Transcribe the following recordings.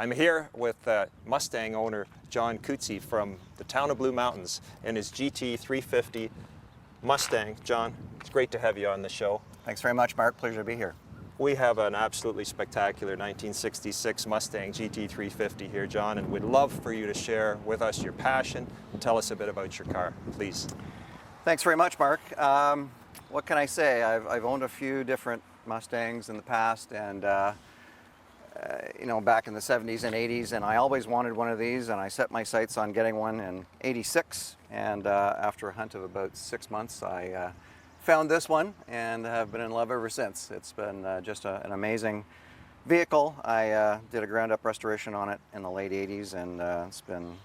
I'm here with Mustang owner John Coetzee from the town of Blue Mountains and his GT350 Mustang. John, it's great to have you on the show. Thanks very much, Mark. Pleasure to be here. We have an absolutely spectacular 1966 Mustang GT350 here, John, and we'd love for you to share with us your passion and tell us a bit about your car, please. Thanks very much, Mark. What can I say? I've owned a few different Mustangs in the past, and you know, back in the 70s and 80s, and I always wanted one of these, and I set my sights on getting one in '86, and after a hunt of about 6 months, I found this one and have been in love ever since. It's been just an amazing vehicle. I did a ground-up restoration on it in the late 80s, and it's been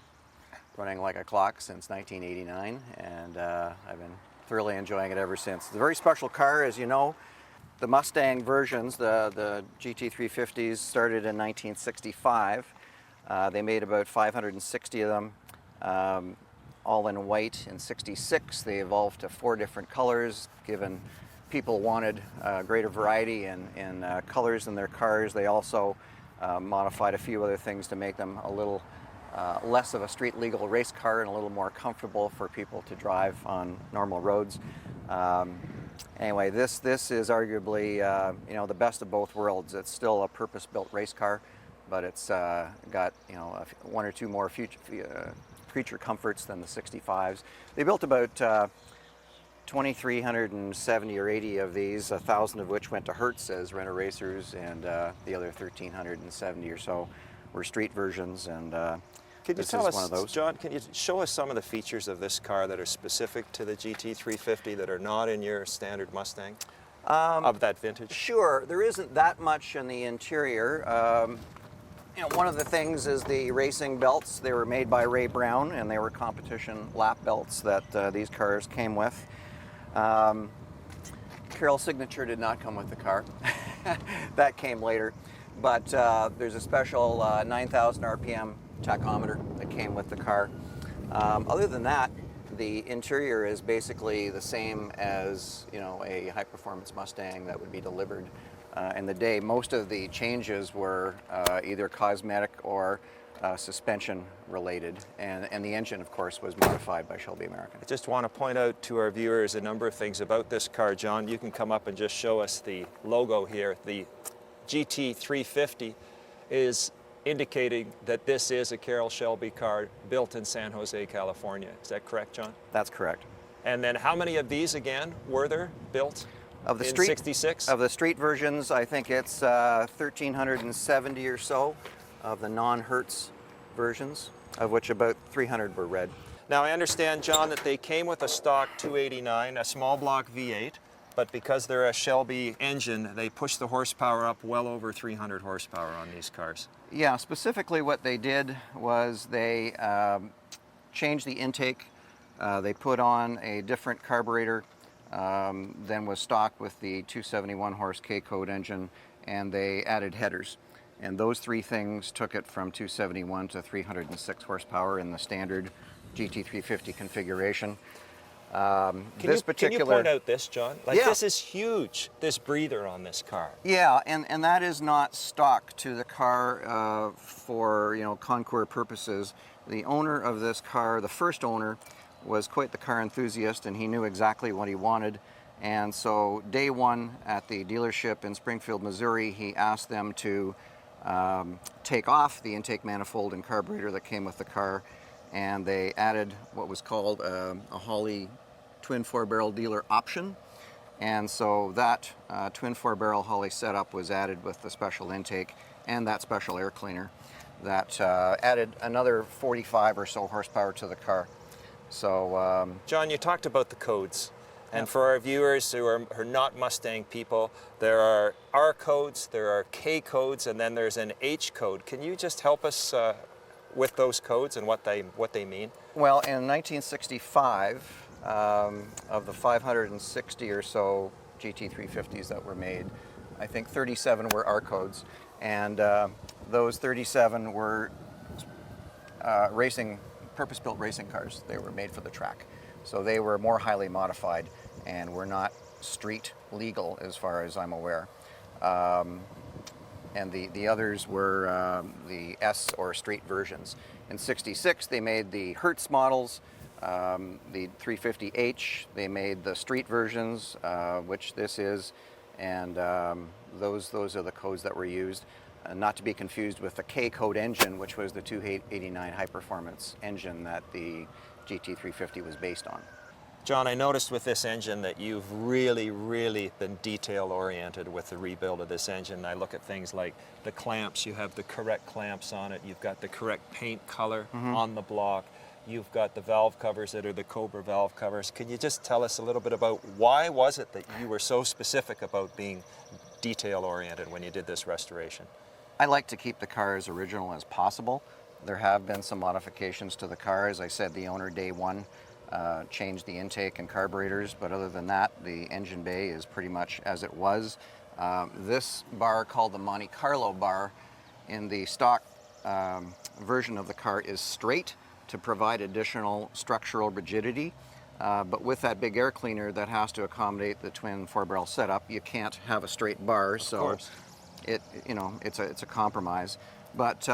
running like a clock since 1989, and I've been thoroughly enjoying it ever since. It's a very special car, as you know. The Mustang versions, the GT350s, started in 1965. They made about 560 of them, all in white. In '66, they evolved to 4 different colors, given people wanted greater variety in colors in their cars. They also modified a few other things to make them a little less of a street legal race car and a little more comfortable for people to drive on normal roads. Anyway, this is arguably you know, the best of both worlds. It's still a purpose-built race car, but it's got, you know, 1 or 2 more creature comforts than the 65s. They built about 2,370 or 80 of these, 1,000 of which went to Hurst as rent-a-racers, and the other 1,370 or so were street versions. And Can you tell us, John, can you show us some of the features of this car that are specific to the GT350 that are not in your standard Mustang of that vintage? Sure. There isn't that much in the interior. You know, one of the things is the racing belts. They were made by Ray Brown, and they were competition lap belts that these cars came with. Carroll's signature did not come with the car. That came later. But there's a special 9,000 RPM tachometer that came with the car. Other than that, the interior is basically the same as, you know, a high-performance Mustang that would be delivered in the day. Most of the changes were either cosmetic or suspension related, and the engine, of course, was modified by Shelby American. I just want to point out to our viewers a number of things about this car, John. You can come up and just show us the logo here. The GT350 is indicating that this is a Carroll Shelby car built in San Jose, California. Is that correct, John? That's correct. And then how many of these, again, were there built in '66? Of the street versions, I think it's 1,370 or so of the non-Hertz versions, of which about 300 were red. Now, I understand, John, that they came with a stock 289, a small block V8, but because they're a Shelby engine, they push the horsepower up well over 300 horsepower on these cars. Yeah, specifically what they did was they changed the intake. They put on a different carburetor than was stock with the 271 horse K-Code engine, and they added headers. And those 3 things took it from 271 to 306 horsepower in the standard GT350 configuration. Can you point out this, John? Like, yeah. This is huge, this breather on this car. Yeah, and that is not stock to the car for, you know, concours purposes. The owner of this car, the first owner, was quite the car enthusiast, and he knew exactly what he wanted. And so day one at the dealership in Springfield, Missouri, he asked them to take off the intake manifold and carburetor that came with the car, and they added what was called a Holley twin 4-barrel dealer option. And so that twin 4-barrel Holley setup was added with the special intake and that special air cleaner that added another 45 or so horsepower to the car. So John, you talked about the codes. And for our viewers who are not Mustang people, there are R codes, there are K codes, and then there's an H code. Can you just help us with those codes and what they mean? Well, in 1965, of the 560 or so GT350s that were made, I think 37 were R codes, and those 37 were purpose-built racing cars. They were made for the track. So they were more highly modified and were not street legal as far as I'm aware. and the others were the S or street versions. In '66, they made the Hertz models, the 350H. They made the street versions, which this is, and those are the codes that were used. Not to be confused with the K code engine, which was the 289 high performance engine that the GT350 was based on. John, I noticed with this engine that you've really been detail oriented with the rebuild of this engine. I look at things like the clamps. You have the correct clamps on it. You've got the correct paint color on the block. You've got the valve covers that are the Cobra valve covers. Can you just tell us a little bit about why was it that you were so specific about being detail oriented when you did this restoration? I like to keep the car as original as possible. There have been some modifications to the car. As I said, the owner day one changed the intake and carburetors, but other than that, the engine bay is pretty much as it was. This bar, called the Monte Carlo Bar, in the stock version of the car is straight to provide additional structural rigidity. But with that big air cleaner that has to accommodate the twin 4-barrel setup, you can't have a straight bar, so it's a compromise. But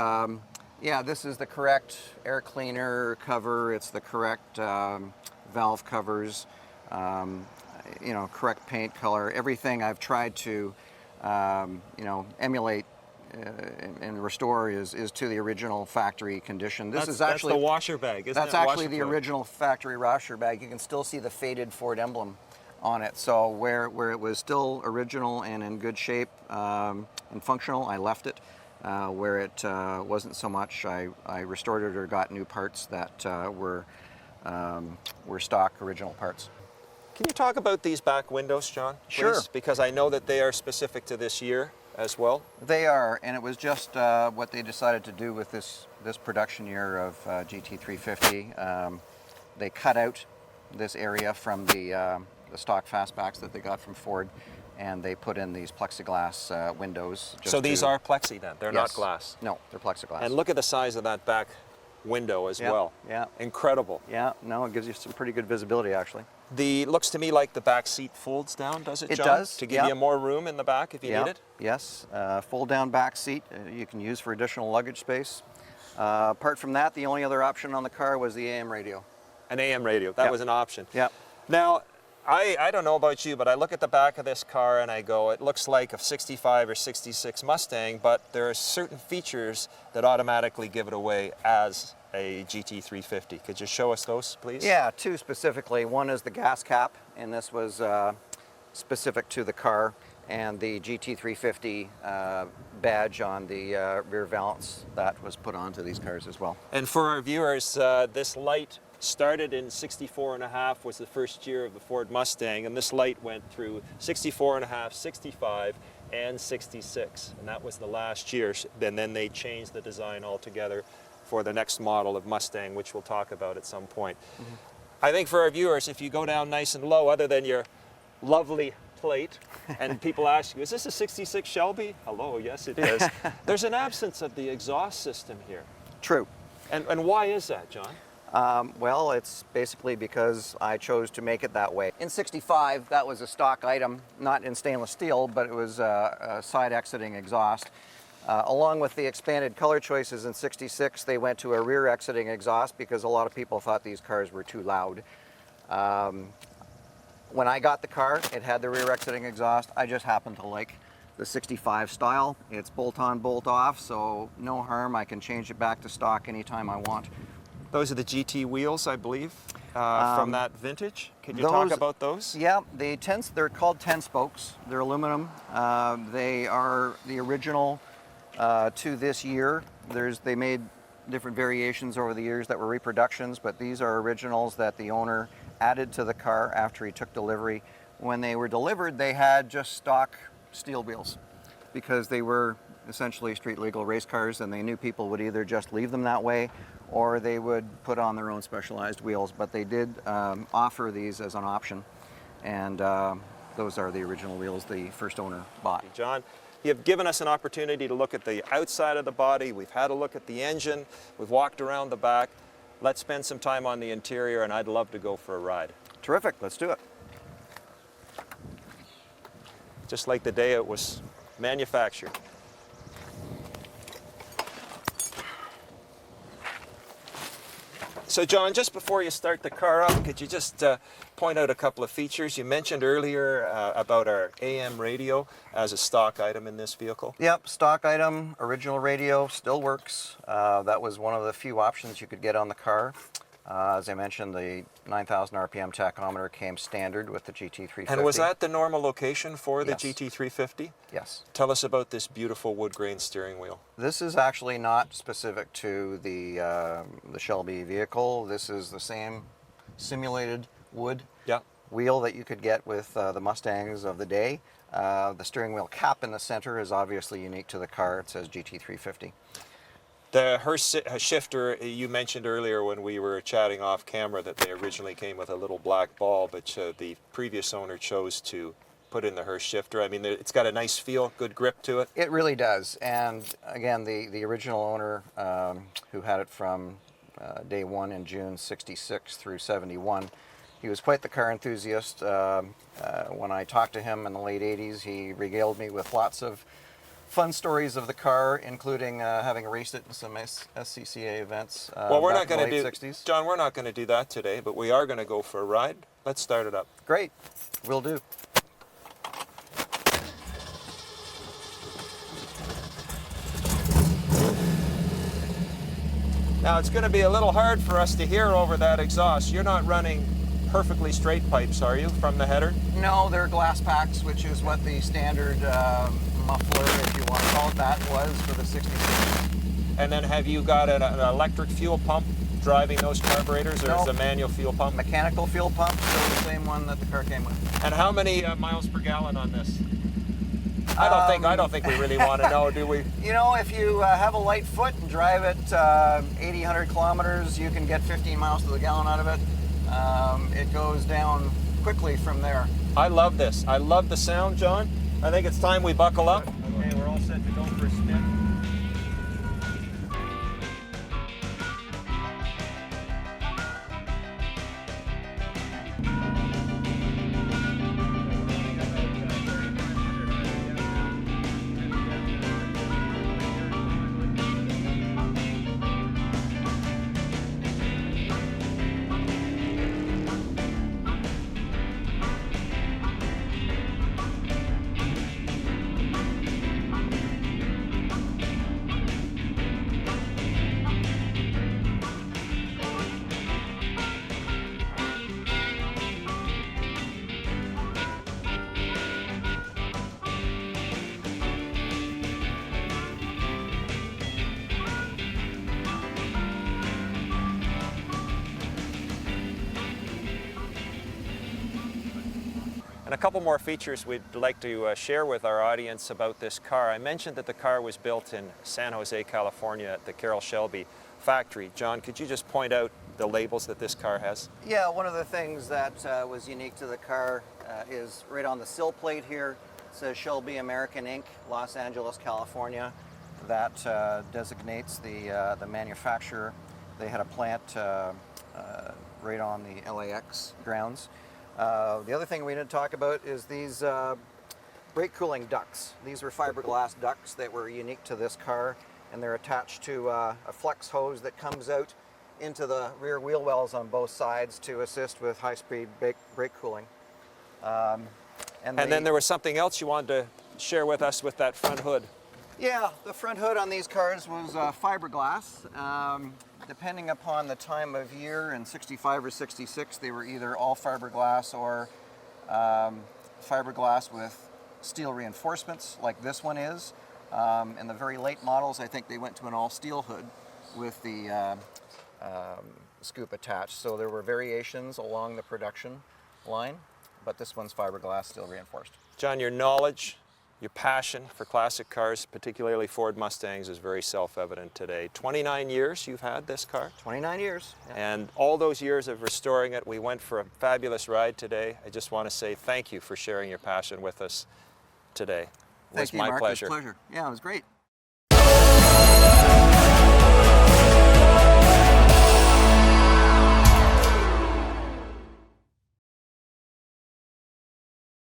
yeah, this is the correct air cleaner cover. It's the correct valve covers. Correct paint color. Everything I've tried to emulate and restore is to the original factory condition. This is actually that's the washer bag, isn't it? That's actually the original factory washer bag. You can still see the faded Ford emblem on it. So where it was still original and in good shape and functional, I left it. Where it wasn't so much, I restored it or got new parts that were stock original parts. Can you talk about these back windows, John? Please? Sure. Because I know that they are specific to this year as well. They are, and it was just what they decided to do with this production year of GT350. They cut out this area from the stock fastbacks that they got from Ford, and they put in these plexiglass windows. So these are plexi then? They're not glass? No, they're plexiglass. And look at the size of that back window as well. Yeah. Incredible. Yeah, no, it gives you some pretty good visibility actually. Looks to me like the back seat folds down, does it, John? It does. To give you more room in the back if you need it? Yes, fold down back seat you can use for additional luggage space. Apart from that, the only other option on the car was the AM radio. An AM radio, that was an option. Yeah. Now, I don't know about you, but I look at the back of this car and I go, it looks like a 65 or 66 Mustang, but there are certain features that automatically give it away as a GT350. Could you show us those, please? Yeah, two specifically. One is the gas cap, and this was specific to the car, and the GT350 badge on the rear valance that was put onto these cars as well. And for our viewers, this light started in 64.5, was the first year of the Ford Mustang, and this light went through 64.5, 65, and 66, and that was the last year. And then they changed the design altogether for the next model of Mustang, which we'll talk about at some point. I think for our viewers, if you go down nice and low, other than your lovely plate, and people ask you, is this a 66 Shelby? Hello, yes it is. There's an absence of the exhaust system here. True. And why is that, John? Well, it's basically because I chose to make it that way. In '65, that was a stock item, not in stainless steel, but it was a side exiting exhaust. Along with the expanded color choices in '66, they went to a rear exiting exhaust because a lot of people thought these cars were too loud. When I got the car, it had the rear exiting exhaust. I just happened to like the '65 style. It's bolt on, bolt off, so no harm. I can change it back to stock anytime I want. Those are the GT wheels, I believe, from that vintage. Can you talk about those? Yeah, they're called 10 spokes. They're aluminum. They are the original to this year. They made different variations over the years that were reproductions, but these are originals that the owner added to the car after he took delivery. When they were delivered, they had just stock steel wheels because they were essentially street legal race cars, and they knew people would either just leave them that way or they would put on their own specialized wheels, but they did offer these as an option, and those are the original wheels the first owner bought. John, you've given us an opportunity to look at the outside of the body. We've had a look at the engine. We've walked around the back. Let's spend some time on the interior, and I'd love to go for a ride. Terrific, let's do it. Just like the day it was manufactured. So John, just before you start the car up, could you just point out a couple of features? You mentioned earlier about our AM radio as a stock item in this vehicle. Yep, stock item, original radio, still works. That was one of the few options you could get on the car. As I mentioned, the 9,000 RPM tachometer came standard with the GT350. And was that the normal location for the Yes. GT350? Yes. Tell us about this beautiful wood grain steering wheel. This is actually not specific to the Shelby vehicle. This is the same simulated wood Yeah. wheel that you could get with the Mustangs of the day. The steering wheel cap in the center is obviously unique to the car. It says GT350. The Hurst Shifter, you mentioned earlier when we were chatting off camera that they originally came with a little black ball, but the previous owner chose to put in the Hurst Shifter. I mean, it's got a nice feel, good grip to it. It really does. And again, the original owner who had it from day one in June 66 through 71, he was quite the car enthusiast. When I talked to him in the late 80s, he regaled me with lots of fun stories of the car, including having raced it in some SCCA events. Well, we're not back in going the to late do, 60s. John, we're not going to do that today, but we are going to go for a ride. Let's start it up. Great, will do. Now, it's going to be a little hard for us to hear over that exhaust. You're not running perfectly straight pipes, are you, from the header? No, they're glass packs, which is what the standard muffler, if you want to call it that, was for the 66. And then have you got an electric fuel pump driving those carburetors, or No. is it a manual fuel pump? Mechanical fuel pump, still the same one that the car came with. And how many miles per gallon on this? I don't think we really want to know, do we? You know, if you have a light foot and drive it 80, 100 kilometers, you can get 15 miles to the gallon out of it. It goes down quickly from there. I love this. I love the sound, John. I think it's time we buckle up. Okay, we're all set to go for a spin. And a couple more features we'd like to share with our audience about this car. I mentioned that the car was built in San Jose, California at the Ford Shelby factory. John, could you just point out the labels that this car has? Yeah, one of the things that was unique to the car is right on the sill plate here. It says Shelby American Inc., Los Angeles, California. That designates the manufacturer. They had a plant right on the LAX grounds. The other thing we didn't talk about is these brake cooling ducts. These were fiberglass ducts that were unique to this car, and they're attached to a flex hose that comes out into the rear wheel wells on both sides to assist with high-speed brake cooling. And then there was something else you wanted to share with us with that front hood. Yeah, the front hood on these cars was fiberglass. Depending upon the time of year, in 65 or 66, they were either all fiberglass or fiberglass with steel reinforcements, like this one is. In the very late models, I think they went to an all-steel hood with the scoop attached. So there were variations along the production line, but this one's fiberglass, steel reinforced. John, your knowledge, your passion for classic cars, particularly Ford Mustangs, is very self-evident today. 29 years you've had this car? 29 years. Yeah. And all those years of restoring it, we went for a fabulous ride today. I just want to say thank you for sharing your passion with us today. It was Thank you, my Mark. pleasure. It was a pleasure. Yeah, it was great.